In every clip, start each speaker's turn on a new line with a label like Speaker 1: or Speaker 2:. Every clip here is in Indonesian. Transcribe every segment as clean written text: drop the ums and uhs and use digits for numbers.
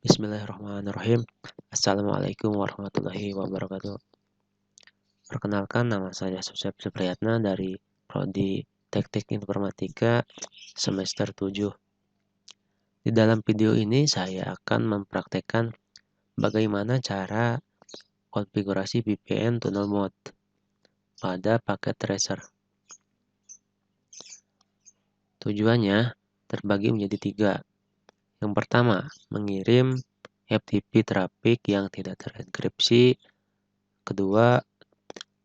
Speaker 1: Bismillahirrahmanirrahim. Assalamualaikum warahmatullahi wabarakatuh. Perkenalkan, nama saya Susep Supriyatna dari Prodi Teknik Informatika semester 7. Di dalam video ini saya akan mempraktekkan bagaimana cara konfigurasi VPN Tunnel Mode pada paket tracer. Tujuannya terbagi menjadi 3. Yang pertama, mengirim FTP traffic yang tidak terenkripsi. Kedua,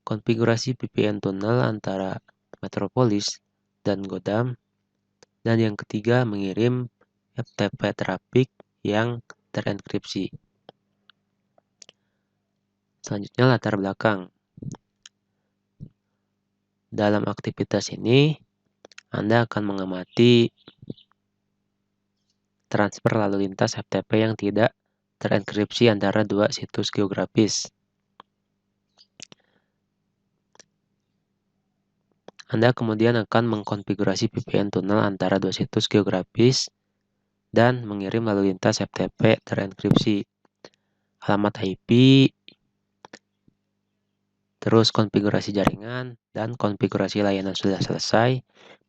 Speaker 1: konfigurasi VPN tunnel antara Metropolis dan Godam. Dan yang ketiga, mengirim FTP traffic yang terenkripsi. Selanjutnya, latar belakang. Dalam aktivitas ini, Anda akan mengamati transfer lalu lintas FTP yang tidak terenkripsi antara dua situs geografis. Anda kemudian akan mengkonfigurasi VPN tunnel antara dua situs geografis dan mengirim lalu lintas FTP terenkripsi. Alamat IP, terus konfigurasi jaringan, dan konfigurasi layanan sudah selesai,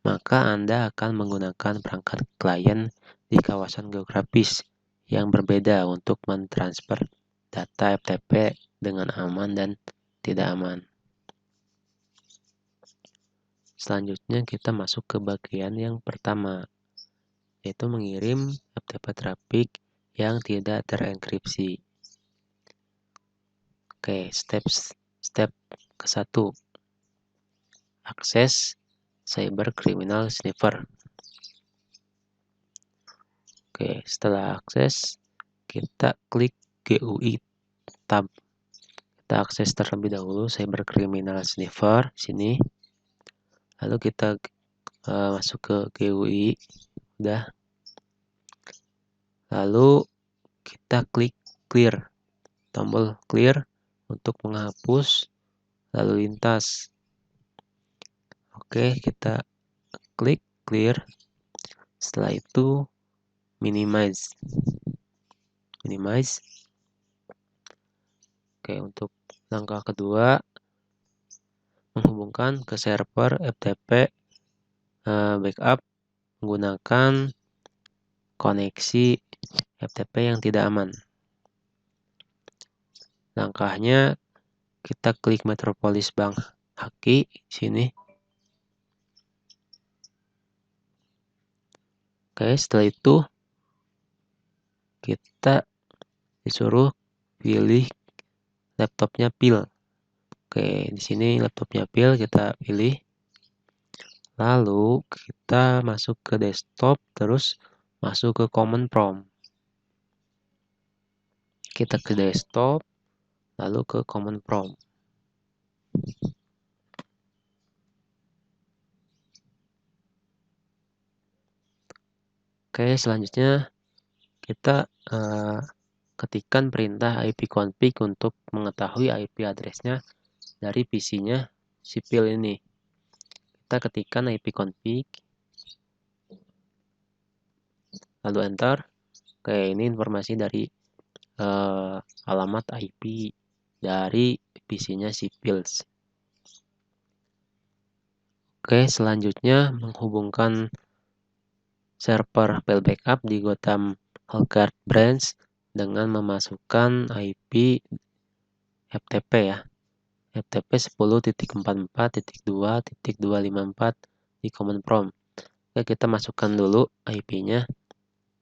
Speaker 1: maka Anda akan menggunakan perangkat klien di kawasan geografis yang berbeda untuk mentransfer data FTP dengan aman dan tidak aman. Selanjutnya kita masuk ke bagian yang pertama, yaitu mengirim FTP traffic yang tidak terenkripsi. Oke, step ke-1. Akses Cyber Criminal Sniffer. Oke, setelah akses, kita klik GUI tab. Kita akses terlebih dahulu Cyber Criminal Sniffer sini. Lalu kita masuk ke GUI, udah. Lalu kita klik clear, tombol clear untuk menghapus lalu lintas. Oke, kita klik clear. Setelah itu minimize. Oke, untuk langkah kedua, menghubungkan ke server FTP backup menggunakan koneksi FTP yang tidak aman. Langkahnya, kita klik Metropolis Bank Haki sini. Oke, setelah itu kita disuruh pilih laptopnya pil. Oke, di sini laptopnya pil kita pilih. Lalu kita masuk ke desktop, terus masuk ke command prompt. Kita ke desktop, lalu ke command prompt. Oke, selanjutnya kita ketikkan perintah ipconfig untuk mengetahui IP address-nya dari PC-nya sipil ini. Kita ketikkan ipconfig, lalu enter. Oke, ini informasi dari alamat IP dari PC-nya sipil. Oke, selanjutnya menghubungkan server file backup di Gotham Hellcat branch dengan memasukkan IP FTP ya. FTP 10.44.2.254 di command prompt. Oke, kita masukkan dulu IP-nya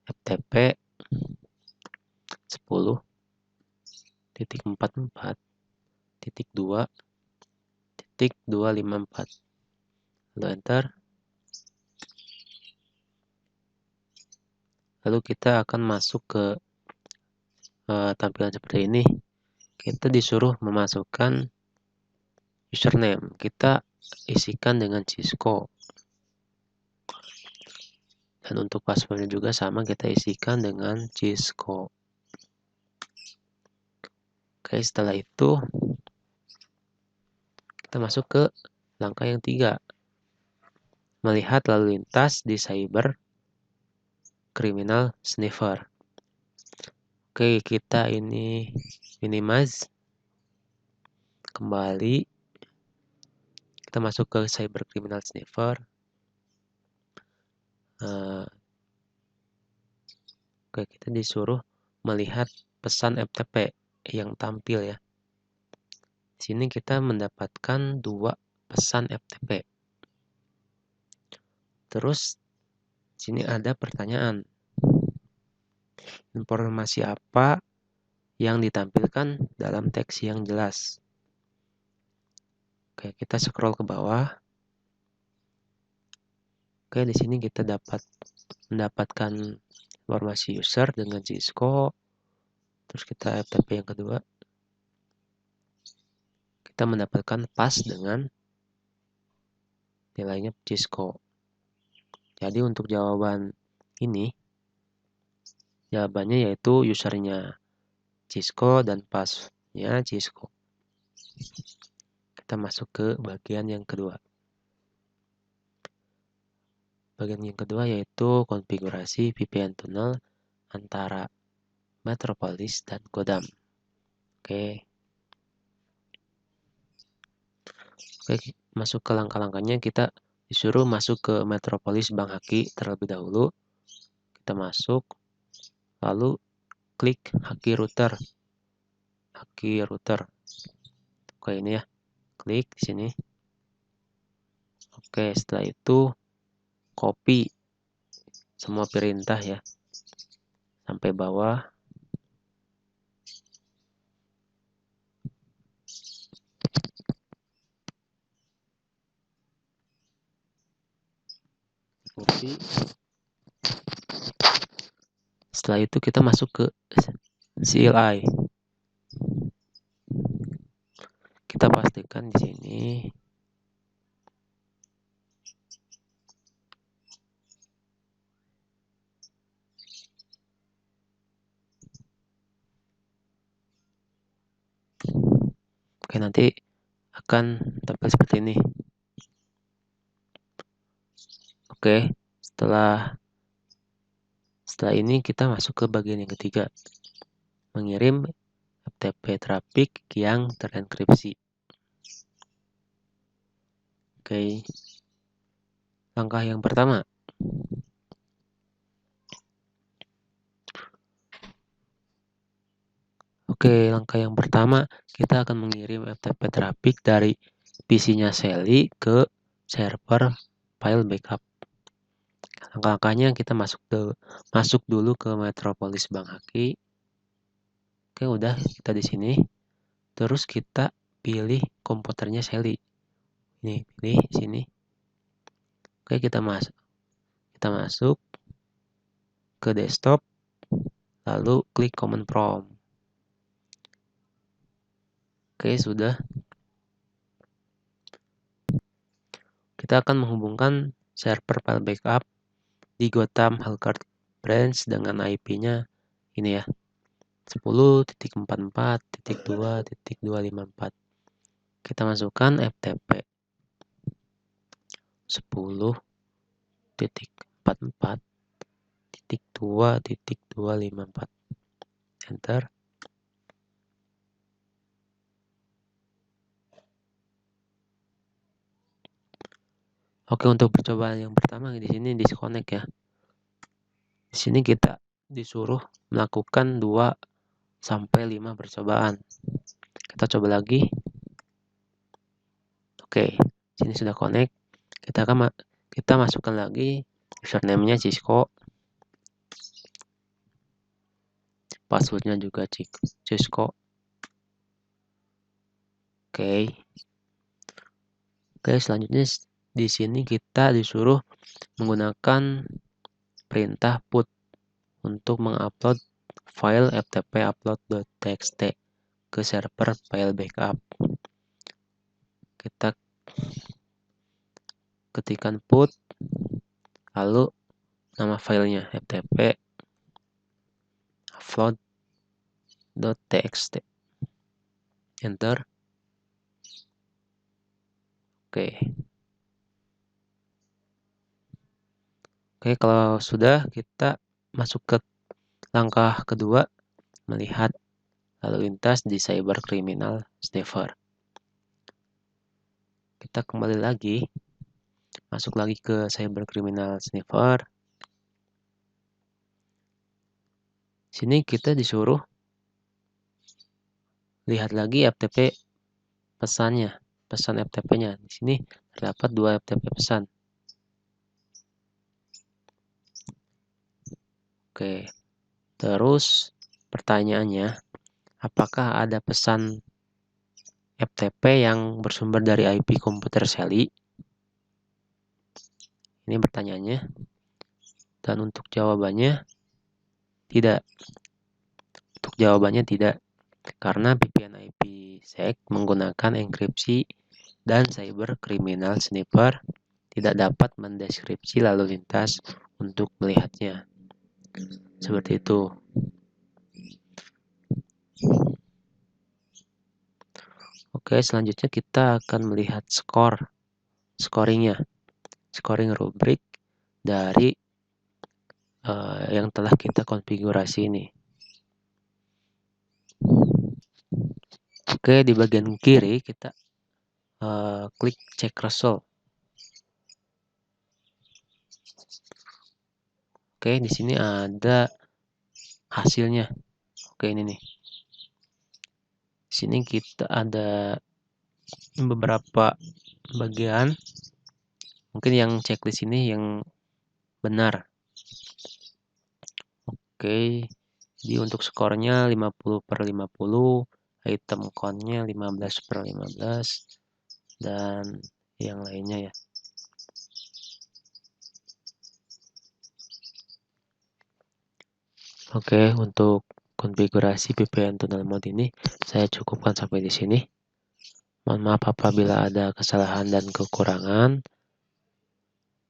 Speaker 1: FTP 10.44.2.254. Lalu enter. Lalu kita akan masuk ke tampilan seperti ini. Kita disuruh memasukkan username. Kita isikan dengan Cisco. Dan untuk passwordnya juga sama, kita isikan dengan Cisco. Oke, setelah itu kita masuk ke langkah yang 3. Melihat lalu lintas di Cyber Criminal Sniffer. Oke, kita ini minimize. Kembali. Kita masuk ke Cyber Criminal Sniffer. Oke, kita disuruh melihat pesan FTP yang tampil ya. Di sini kita mendapatkan 2 pesan FTP. Terus sini ada pertanyaan. Informasi apa yang ditampilkan dalam teks yang jelas? Oke, kita scroll ke bawah. Oke, di sini kita mendapatkan informasi user dengan Cisco. Terus kita FTP yang kedua. Kita mendapatkan pas dengan nilainya Cisco. Jadi untuk jawaban ini, jawabannya yaitu usernya Cisco dan pasnya Cisco. Kita masuk ke bagian yang kedua. Bagian yang kedua yaitu konfigurasi VPN tunnel antara Metropolis dan Godam. Oke, masuk ke langkah-langkahnya. Kita disuruh masuk ke Metropolis Bang Haki terlebih dahulu. Kita masuk, lalu klik Haki Router. Haki Router. Oke, ini ya. Klik di sini. Oke, setelah itu copy semua perintah ya sampai bawah. Copy. Setelah itu kita masuk ke CLI. Kita pastikan di sini oke, nanti akan tampil seperti ini. Oke, setelah ini kita masuk ke bagian yang ketiga, mengirim FTP traffic yang terenkripsi. Oke, langkah yang pertama, kita akan mengirim FTP traffic dari PC-nya Sally ke server file backup. Langkah-langkahnya kita masuk dulu ke Metropolis Bang Haki. Oke, udah kita di sini. Terus kita pilih komputernya Sally. Ini pilih sini. Oke, kita masuk ke desktop, lalu klik command prompt. Oke, sudah. Kita akan menghubungkan server file backup di Gotham Halkard branch dengan IP-nya ini ya, 10.44.2.254. Kita masukkan FTP 10.44.2.254. Enter. Oke, untuk percobaan yang pertama di sini disconnect ya. Di sini kita disuruh melakukan 2 sampai 5 percobaan. Kita coba lagi. Oke, sini sudah connect. Kita masukkan lagi username-nya Cisco. Password-nya juga Cisco. Oke, selanjutnya di sini kita disuruh menggunakan perintah put untuk mengupload file ftp upload.txt ke server file backup. Kita ketikkan put, lalu nama filenya ftp upload.txt. Enter. Oke, kalau sudah, kita masuk ke langkah kedua, melihat lalu lintas di Cyber Criminal Sniffer. Kita kembali lagi, masuk lagi ke Cyber Criminal Sniffer. Sini kita disuruh lihat lagi FTP pesannya, pesan FTP-nya. Di sini terdapat 2 FTP pesan. Oke, terus pertanyaannya, apakah ada pesan FTP yang bersumber dari IP komputer Shelly? Ini pertanyaannya. Dan untuk jawabannya, tidak. Untuk jawabannya tidak. Karena VPN IPsec menggunakan enkripsi dan Cyber Criminal Sniffer tidak dapat mendeskripsi lalu lintas untuk melihatnya. Seperti itu. Oke, selanjutnya kita akan melihat scoringnya. Scoring rubrik dari yang telah kita konfigurasi ini. Oke, di bagian kiri kita klik cek result. Oke, di sini ada hasilnya. Oke, ini nih. Di sini kita ada beberapa bagian. Mungkin yang checklist ini yang benar. Oke, jadi untuk skornya 50/50, item count-nya 15/15, dan yang lainnya ya. Oke, untuk konfigurasi VPN tunnel mode ini saya cukupkan sampai di sini. Mohon maaf apabila ada kesalahan dan kekurangan.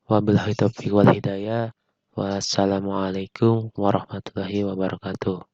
Speaker 1: Wabillahi taufiq wal hidayah. Wassalamualaikum warahmatullahi wabarakatuh.